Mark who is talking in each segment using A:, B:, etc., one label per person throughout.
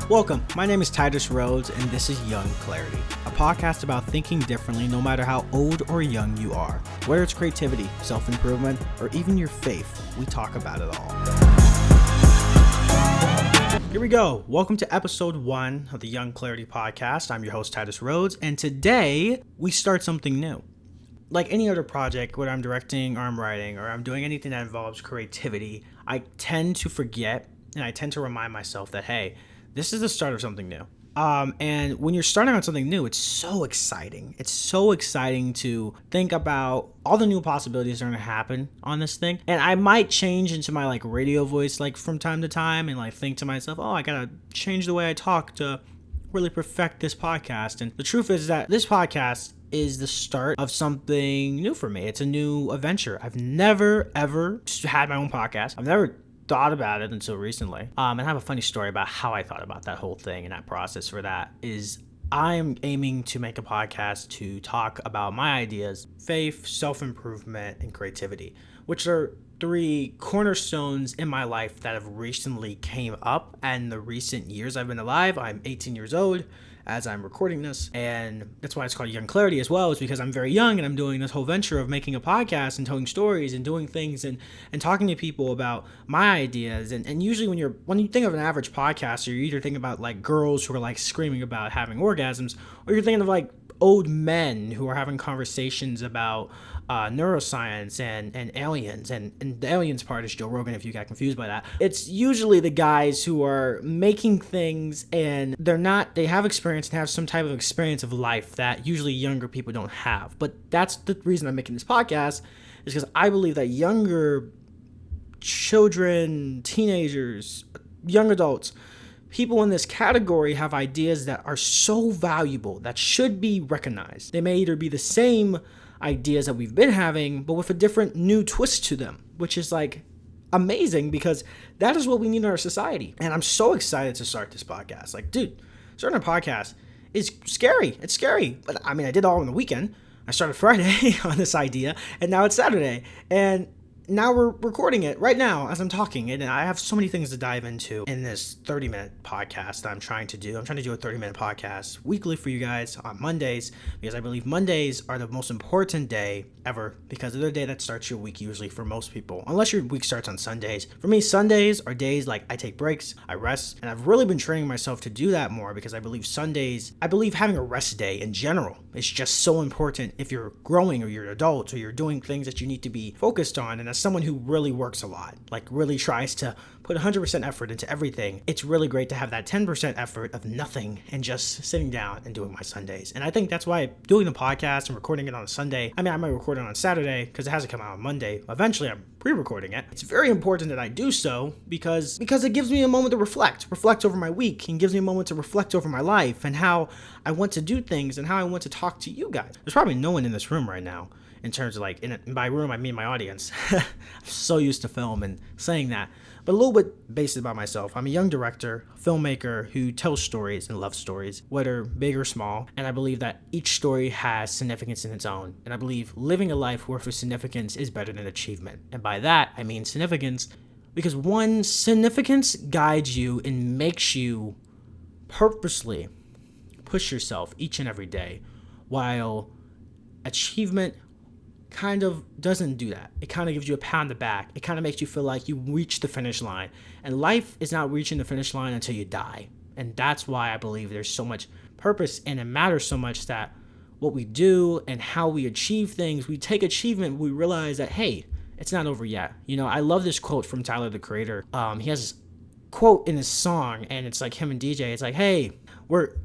A: Welcome, my name is Titus Rhodes, and this is Young Clarity, a podcast about thinking differently no matter how old or young you are. Whether it's creativity, self-improvement, or even your faith, we talk about it all. Here we go. Welcome to episode 1 of the Young Clarity podcast. I'm your host, Titus Rhodes, and today we start something new. Like any other project, whether I'm directing or I'm writing or I'm doing anything that involves creativity, I tend to forget and I tend to remind myself that, hey, this is the start of something new. And when you're starting on something new, it's so exciting. It's so exciting to think about all the new possibilities that are going to happen on this thing. And I might change into my radio voice from time to time and think to myself, oh, I got to change the way I talk to really perfect this podcast. And the truth is that this podcast is the start of something new for me. It's a new adventure. I've never, ever had my own podcast. I've never thought about it until recently. And I have a funny story about how I thought about that whole thing, and that process for that is I'm aiming to make a podcast to talk about my ideas, faith, self-improvement, and creativity, which are 3 cornerstones in my life that have recently came up in the recent years I've been alive. I'm 18 years old as I'm recording this, and that's why it's called Young Clarity as well, is because I'm very young and I'm doing this whole venture of making a podcast and telling stories and doing things and talking to people about my ideas. And usually when you think of an average podcaster, you're either thinking about girls who are screaming about having orgasms, or you're thinking of old men who are having conversations about neuroscience and aliens, and the aliens part is Joe Rogan, if you got confused by that. It's usually the guys who are making things and they have experience and have some type of experience of life that usually younger people don't have. But that's the reason I'm making this podcast, is because I believe that younger children, teenagers, young adults, people in this category have ideas that are so valuable that should be recognized. They may either be the same ideas that we've been having, but with a different new twist to them, which is amazing, because that is what we need in our society. And I'm so excited to start this podcast. Dude, starting a podcast is scary. It's scary. But I did it all on the weekend. I started Friday on this idea, and now it's Saturday. And now we're recording it right now as I'm talking, and I have so many things to dive into in this 30-minute podcast that I'm trying to do. I'm trying to do a 30-minute podcast weekly for you guys on Mondays, because I believe Mondays are the most important day ever, because they're the day that starts your week usually for most people, unless your week starts on Sundays. For me, Sundays are days I take breaks, I rest, and I've really been training myself to do that more, because I believe having a rest day in general is just so important if you're growing or you're an adult or you're doing things that you need to be focused on. And as someone who really works a lot, really tries to put 100% effort into everything, it's really great to have that 10% effort of nothing and just sitting down and doing my Sundays. And I think that's why doing the podcast and recording it on a Sunday, I might record it on Saturday because it hasn't come out on Monday. Eventually, I'm pre-recording it. It's very important that I do so because it gives me a moment to reflect over my week, and gives me a moment to reflect over my life and how I want to do things and how I want to talk to you guys. There's probably no one in this room right now, in terms of and by room I mean my audience. I'm so used to film and saying that, but a little bit basic about myself. I'm a young director, filmmaker who tells stories and loves stories, whether big or small, and I believe that each story has significance in its own, and I believe living a life worth of significance is better than achievement. And by that I mean significance, because significance guides you and makes you purposely push yourself each and every day, while achievement kind of doesn't do that. It kind of gives you a pat on the back. It kind of makes you feel like you reached the finish line. And life is not reaching the finish line until you die. And that's why I believe there's so much purpose, and it matters so much that what we do and how we achieve things, we take achievement, we realize that, hey, it's not over yet. I love this quote from Tyler, the Creator. He has this quote in his song, and it's him and DJ. It's hey,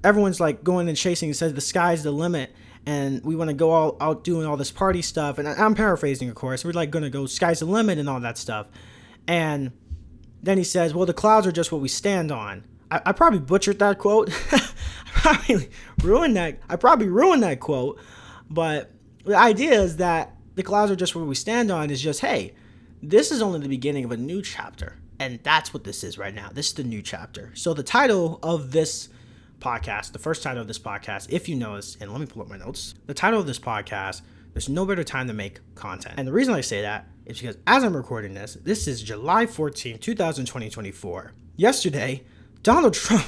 A: everyone's going and chasing. It says the sky's the limit, and we want to go all out doing all this party stuff. And I'm paraphrasing, of course. We're going to go sky's the limit and all that stuff. And then he says, well, the clouds are just what we stand on. I probably butchered that quote. I probably ruined that quote. But the idea is that the clouds are just what we stand on is just, hey, this is only the beginning of a new chapter. And that's what this is right now. This is the new chapter. So the title of this podcast, the first title of this podcast, if you notice, and let me pull up my notes, the title of this podcast, there's no better time to make content. And the reason I say that is because as I'm recording this is July 14, 2024. Yesterday, Donald Trump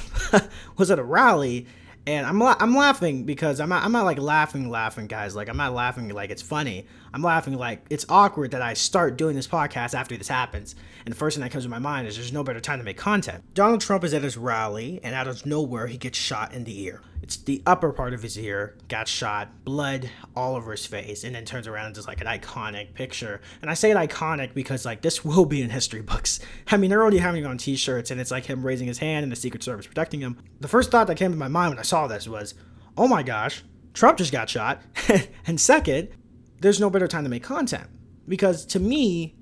A: was at a rally, and I'm laughing because I'm not like laughing, guys. Like, I'm not laughing like it's funny. I'm laughing like it's awkward that I start doing this podcast after this happens. And the first thing that comes to my mind is there's no better time to make content. Donald Trump is at his rally, and out of nowhere, he gets shot in the ear. It's the upper part of his ear got shot, blood all over his face, and then turns around and does like an iconic picture. And I say it iconic because like this will be in history books. I mean, they're already having it on t-shirts, and it's like him raising his hand and the Secret Service protecting him. The first thought that came to my mind when I saw this was, oh my gosh, Trump just got shot. And second, there's no better time to make content. Because to me,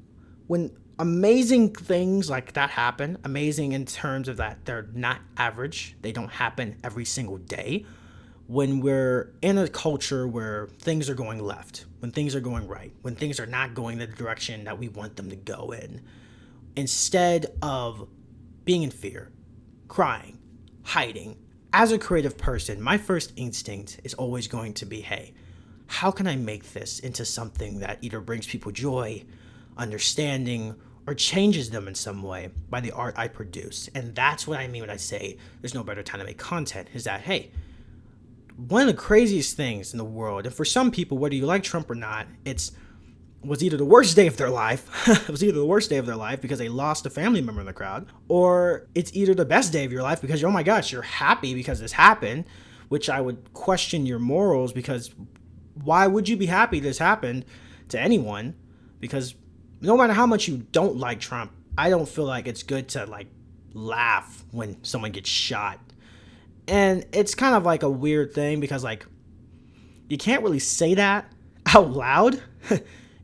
A: when amazing things like that happen, amazing in terms of that they're not average, they don't happen every single day. When we're in a culture where things are going left, when things are going right, when things are not going the direction that we want them to go in, instead of being in fear, crying, hiding, as a creative person, my first instinct is always going to be, hey, how can I make this into something that either brings people joy, understanding, or changes them in some way by the art I produce? And that's what I mean when I say there's no better time to make content, is that, hey, one of the craziest things in the world, and for some people, whether you like Trump or not, was either the worst day of their life, it was either the worst day of their life because they lost a family member in the crowd, or it's either the best day of your life because, oh my gosh, you're happy because this happened, which I would question your morals, because why would you be happy this happened to anyone? Because no matter how much you don't like Trump, I don't feel like it's good to like laugh when someone gets shot. And it's kind of like a weird thing because like you can't really say that out loud.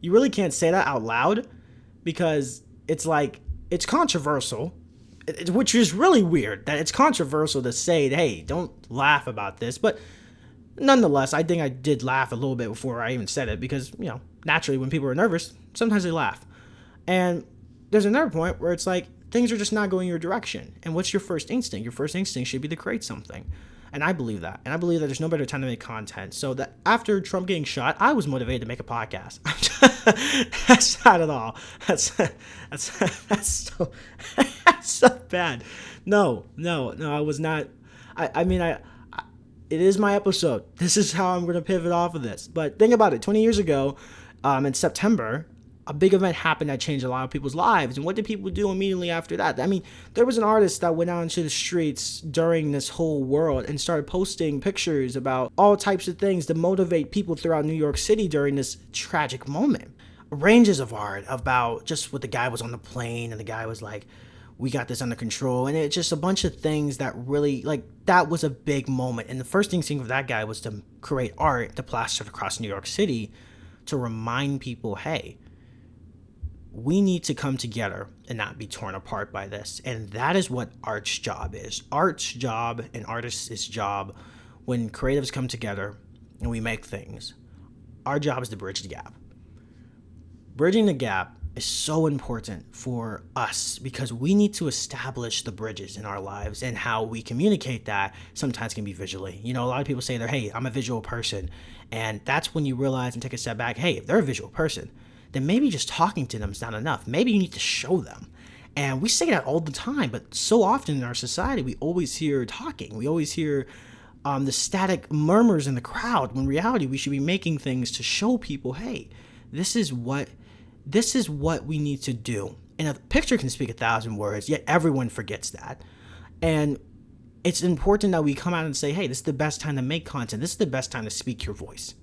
A: You really can't say that out loud because it's like, it's controversial, which is really weird that it's controversial to say, hey, don't laugh about this. But nonetheless, I think I did laugh a little bit before I even said it because, you know, naturally when people are nervous, sometimes they laugh. And there's another point where it's like things are just not going your direction. And what's your first instinct? Your first instinct should be to create something. And I believe that. And I believe that there's no better time to make content. So that after Trump getting shot, I was motivated to make a podcast. That's not at all. That's so bad. No, I was not. I mean, it is my episode. This is how I'm going to pivot off of this. But think about it. 20 years ago, in September, a big event happened that changed a lot of people's lives. And what did people do immediately after that? I mean, there was an artist that went out into the streets during this whole world and started posting pictures about all types of things to motivate people throughout New York City during this tragic moment. Ranges of art about just what the guy was on the plane and the guy was like, we got this under control. And it's just a bunch of things that really, like, that was a big moment. And the first thing of that guy was to create art to plaster across New York City to remind people, hey, we need to come together and not be torn apart by this. And that is what art's job is. Art's job and artist's job, when creatives come together and we make things, our job is to bridge the gap. Bridging the gap is so important for us because we need to establish the bridges in our lives, and how we communicate that sometimes can be visually. You know, a lot of people say that, hey, I'm a visual person. And that's when you realize and take a step back, hey, if they're a visual person, then maybe just talking to them is not enough. Maybe you need to show them. And we say that all the time, but so often in our society, we always hear talking. We always hear the static murmurs in the crowd, when in reality, we should be making things to show people, hey, this is what we need to do. And a picture can speak 1,000 words, yet everyone forgets that. And it's important that we come out and say, hey, this is the best time to make content. This is the best time to speak your voice.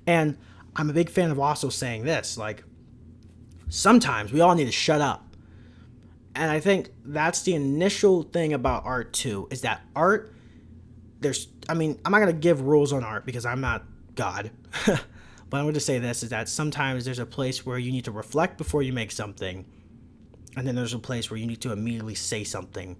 A: And I'm a big fan of also saying this, like, sometimes we all need to shut up. And I think that's the initial thing about art too, is that art, I'm not going to give rules on art because I'm not God. But I'm going to say this, is that sometimes there's a place where you need to reflect before you make something. And then there's a place where you need to immediately say something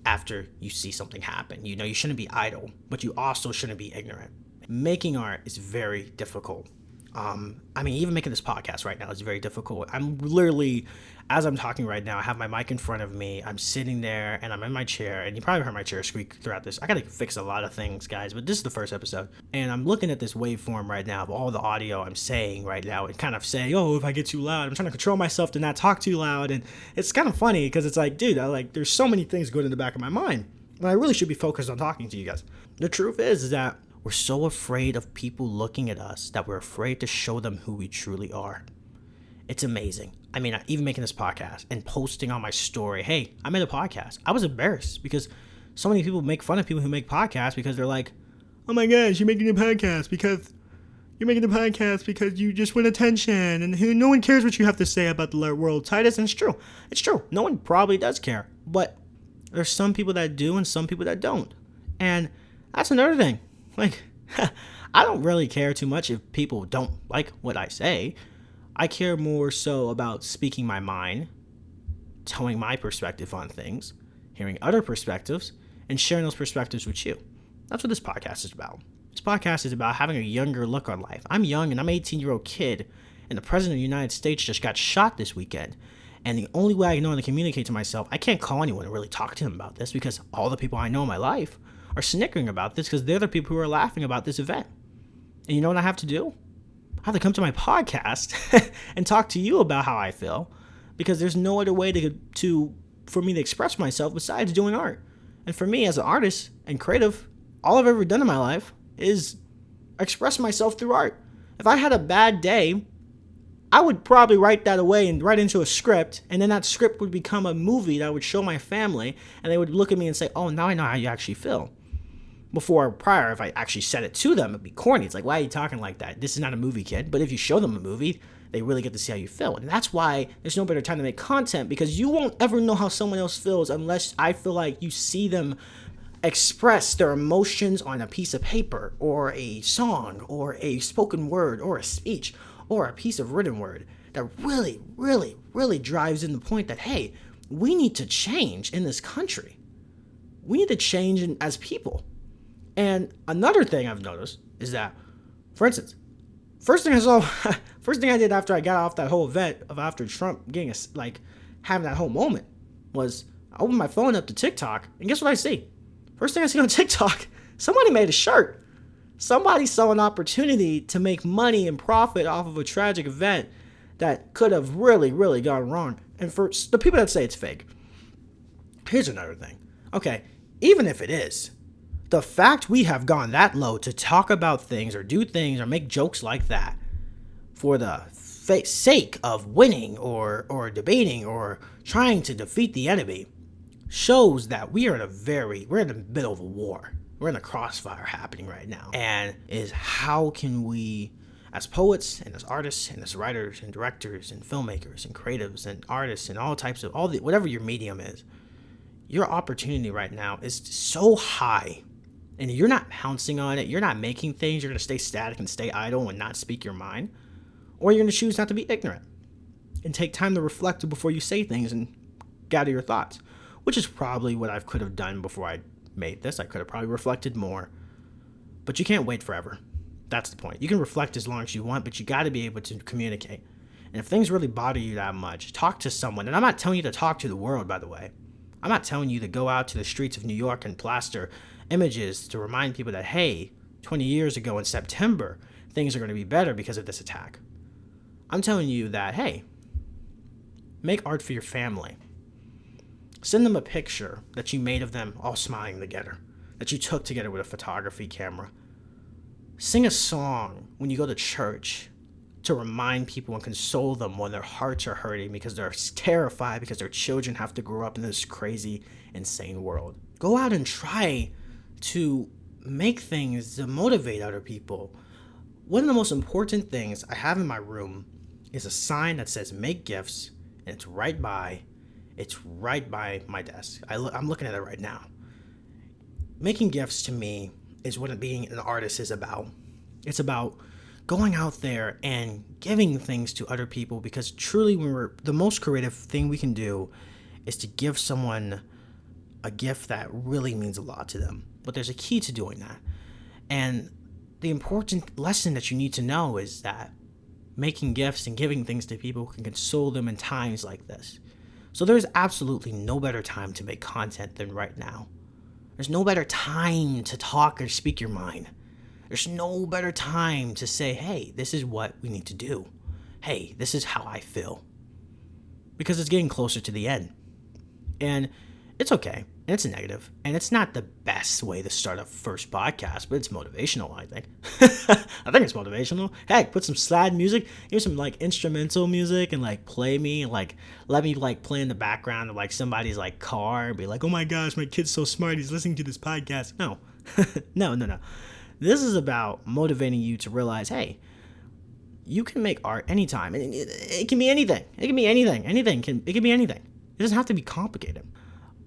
A: after you see something happen. You know, you shouldn't be idle, but you also shouldn't be ignorant. Making art is very difficult. I mean, even making this podcast right now is very difficult. I'm literally, as I'm talking right now, I have my mic in front of me. I'm sitting there and I'm in my chair, and you probably heard my chair squeak throughout this. I gotta fix a lot of things, guys, but this is the first episode. And I'm looking at this waveform right now of all the audio I'm saying right now and kind of saying, oh, if I get too loud, I'm trying to control myself to not talk too loud. And it's kind of funny because it's like, dude, there's so many things going in the back of my mind. And I really should be focused on talking to you guys. The truth is that we're so afraid of people looking at us that we're afraid to show them who we truly are. It's amazing. I mean, even making this podcast and posting on my story, hey, I made a podcast. I was embarrassed because so many people make fun of people who make podcasts because they're like, oh my gosh, you're making a podcast because you just want attention and no one cares what you have to say about the world, Titus. And it's true. It's true. No one probably does care. But there's some people that do and some people that don't. And that's another thing. Like, I don't really care too much if people don't like what I say. I care more so about speaking my mind, telling my perspective on things, hearing other perspectives, and sharing those perspectives with you. That's what this podcast is about. This podcast is about having a younger look on life. I'm young and I'm an 18-year-old kid, and the President of the United States just got shot this weekend. And the only way I know how to communicate to myself, I can't call anyone and really talk to them about this because all the people I know in my life are snickering about this because they're the people who are laughing about this event. And you know what I have to do? I have to come to my podcast and talk to you about how I feel because there's no other way for me to express myself besides doing art. And for me as an artist and creative, all I've ever done in my life is express myself through art. If I had a bad day, I would probably write that away and write into a script, and then that script would become a movie that I would show my family, and they would look at me and say, oh, now I know how you actually feel. Prior, if I actually said it to them, it'd be corny. It's like, why are you talking like that? This is not a movie, kid. But if you show them a movie, they really get to see how you feel. And that's why there's no better time to make content, because you won't ever know how someone else feels unless I feel like you see them express their emotions on a piece of paper or a song or a spoken word or a speech or a piece of written word that really, really, really drives in the point that, hey, we need to change in this country. We need to change as people. And another thing I've noticed is that, for instance, first thing I did after I got off that whole event of after Trump getting having that whole moment was I opened my phone up to TikTok, and guess what I see? First thing I see on TikTok, somebody made a shirt. Somebody saw an opportunity to make money and profit off of a tragic event that could have really, really gone wrong. And for the people that say it's fake, here's another thing. Okay, even if it is, the fact we have gone that low to talk about things or do things or make jokes like that for the sake of winning or debating or trying to defeat the enemy shows that we're in the middle of a war. We're in a crossfire happening right now. And is how can we, as poets and as artists and as writers and directors and filmmakers and creatives and artists and all types of whatever your medium is, your opportunity right now is so high. And you're not pouncing on it. You're not making things. You're going to stay static and stay idle and not speak your mind. Or you're going to choose not to be ignorant and take time to reflect before you say things and gather your thoughts, which is probably what I could have done before I made this. I could have probably reflected more. But you can't wait forever. That's the point. You can reflect as long as you want, but you got to be able to communicate. And if things really bother you that much, talk to someone. And I'm not telling you to talk to the world, by the way. I'm not telling you to go out to the streets of New York and plaster images to remind people that, hey, 20 years ago in September, things are going to be better because of this attack. I'm telling you that, hey, make art for your family. Send them a picture that you made of them all smiling together, that you took together with a photography camera. Sing a song when you go to church to remind people and console them when their hearts are hurting because they're terrified because their children have to grow up in this crazy, insane world. Go out and try to make things to motivate other people. One of the most important things I have in my room is a sign that says make gifts, and it's right by my desk. I'm looking at it right now. Making gifts to me is what being an artist is about. It's about going out there and giving things to other people, because truly the most creative thing we can do is to give someone a gift that really means a lot to them. But there's a key to doing that. And the important lesson that you need to know is that making gifts and giving things to people can console them in times like this. So there's absolutely no better time to make content than right now. There's no better time to talk or speak your mind. There's no better time to say, hey, this is what we need to do. Hey, this is how I feel. Because it's getting closer to the end. And it's okay. And it's negative. And it's not the best way to start a first podcast, but it's motivational, I think. I think it's motivational. Heck, put some sad music, give some like instrumental music and like play me and like let me like play in the background of like somebody's like car and be like, oh my gosh, my kid's so smart, he's listening to this podcast. No. No. This is about motivating you to realize, hey, you can make art anytime. It can be anything. It can be anything. It can be anything. It doesn't have to be complicated.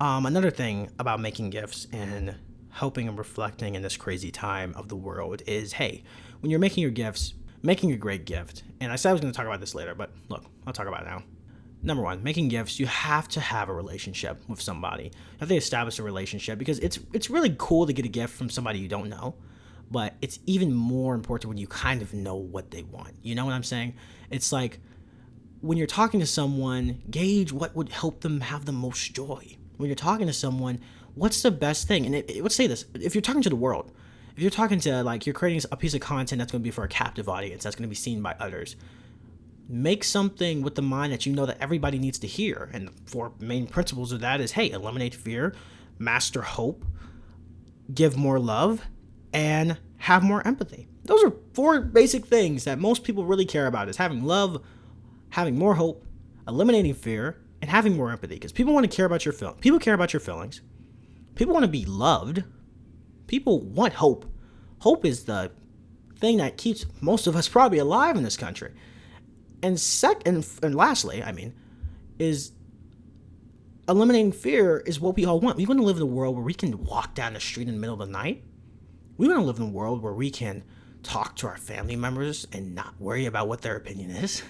A: Another thing about making gifts and helping and reflecting in this crazy time of the world is, hey, when you're making your gifts, making a great gift, and I said I was going to talk about this later, but look, I'll talk about it now. Number one, making gifts, you have to have a relationship with somebody. You have to establish a relationship because it's really cool to get a gift from somebody you don't know, but it's even more important when you kind of know what they want. You know what I'm saying? It's like when you're talking to someone, gauge what would help them have the most joy. When you're talking to someone, what's the best thing? And let's say this, if you're talking to the world, if you're talking to like, you're creating a piece of content that's going to be for a captive audience, that's going to be seen by others, make something with the mind that you know that everybody needs to hear. And the four main principles of that is, hey, eliminate fear, master hope, give more love, and have more empathy. Those are four basic things that most people really care about, is having love, having more hope, eliminating fear, and having more empathy. Because people want to care about your feelings. People care about your feelings. People want to be loved. People want hope. Hope is the thing that keeps most of us probably alive in this country. And lastly, is eliminating fear is what we all want. We want to live in a world where we can walk down the street in the middle of the night. We want to live in a world where we can talk to our family members and not worry about what their opinion is.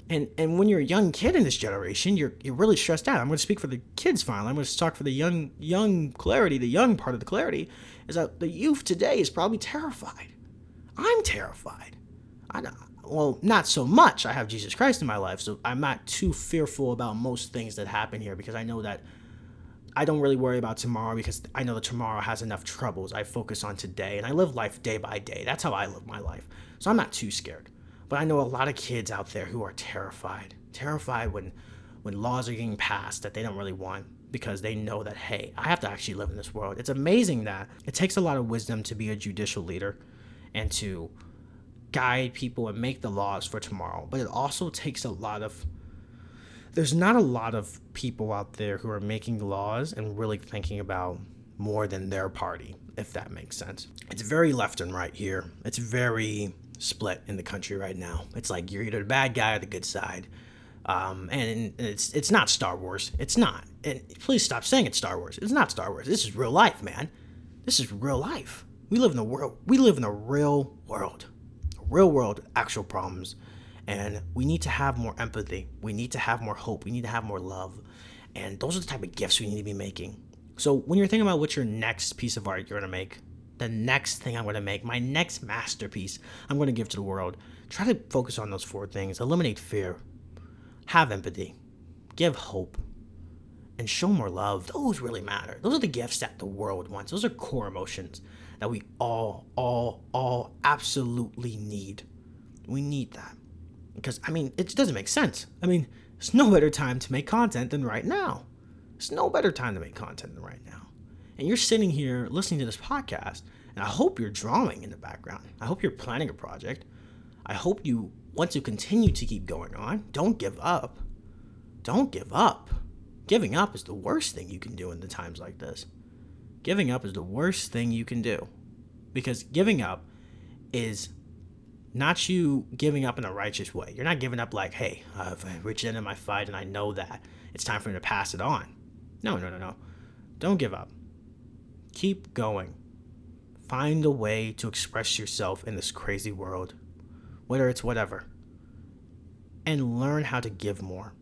A: And when you're a young kid in this generation, you're really stressed out. I'm going to speak for the kids finally. I'm going to talk for the young clarity. The young part of the clarity is that the youth today is probably terrified. I'm terrified. Well, not so much. I have Jesus Christ in my life, so I'm not too fearful about most things that happen here because I know that I don't really worry about tomorrow because I know that tomorrow has enough troubles. I focus on today, and I live life day by day. That's how I live my life. So I'm not too scared. But I know a lot of kids out there who are terrified when laws are getting passed that they don't really want because they know that, hey, I have to actually live in this world. It's amazing that it takes a lot of wisdom to be a judicial leader and to guide people and make the laws for tomorrow. But it also takes there's not a lot of people out there who are making laws and really thinking about more than their party, if that makes sense. It's very left and right here. It's very split in the country right now. It's like you're either the bad guy or the good side. And it's not Star Wars. It's not. And please stop saying it's Star Wars. It's not Star Wars. This is real life, man. This is real life. We live in a world. We live in a real world. A real world, actual problems. And we need to have more empathy. We need to have more hope. We need to have more love. And those are the type of gifts we need to be making. So when you're thinking about what your next piece of art you're going to make, the next thing I'm going to make, my next masterpiece I'm going to give to the world, try to focus on those four things. Eliminate fear, have empathy, give hope, and show more love. Those really matter. Those are the gifts that the world wants. Those are core emotions that we all absolutely need. We need that. Because, it doesn't make sense. There's no better time to make content than right now. There's no better time to make content than right now. And you're sitting here listening to this podcast, and I hope you're drawing in the background. I hope you're planning a project. I hope you want to continue to keep going on. Don't give up. Don't give up. Giving up is the worst thing you can do in the times like this. Giving up is the worst thing you can do. Because giving up is not you giving up in a righteous way. You're not giving up like, hey, I've reached the end of my fight and I know that it's time for me to pass it on. No. Don't give up. Keep going. Find a way to express yourself in this crazy world, whether it's whatever, and learn how to give more.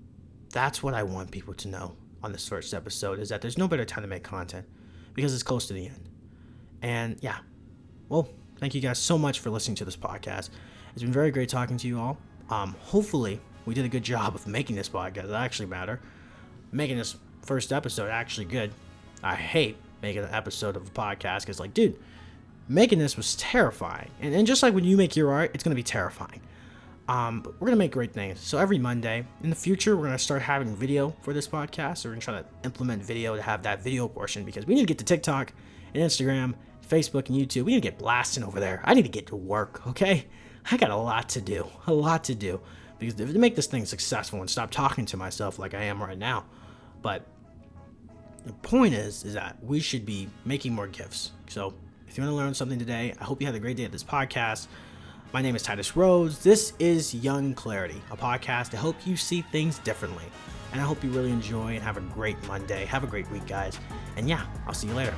A: That's what I want people to know on this first episode, is that there's no better time to make content because it's close to the end. And yeah, well, thank you guys so much for listening to this podcast. It's been very great talking to you all. Hopefully, we did a good job of making this podcast. That actually matter. Making this first episode actually good. I hate making an episode of a podcast because, like, dude, making this was terrifying. And just like when you make your art, it's going to be terrifying. But we're going to make great things. So every Monday in the future, we're going to start having video for this podcast. So we're going to try to implement video to have that video portion because we need to get to TikTok and Instagram, Facebook and YouTube. We need to get blasting over there. I need to get to work, okay? I got a lot to do. Because to make this thing successful and stop talking to myself like I am right now. But the point is that we should be making more gifts. So if you want to learn something today, I hope you had a great day at this podcast. My name is Titus Rhodes. This is Young Clarity, a podcast to help you see things differently. And I hope you really enjoy and have a great Monday. Have a great week, guys. And yeah, I'll see you later.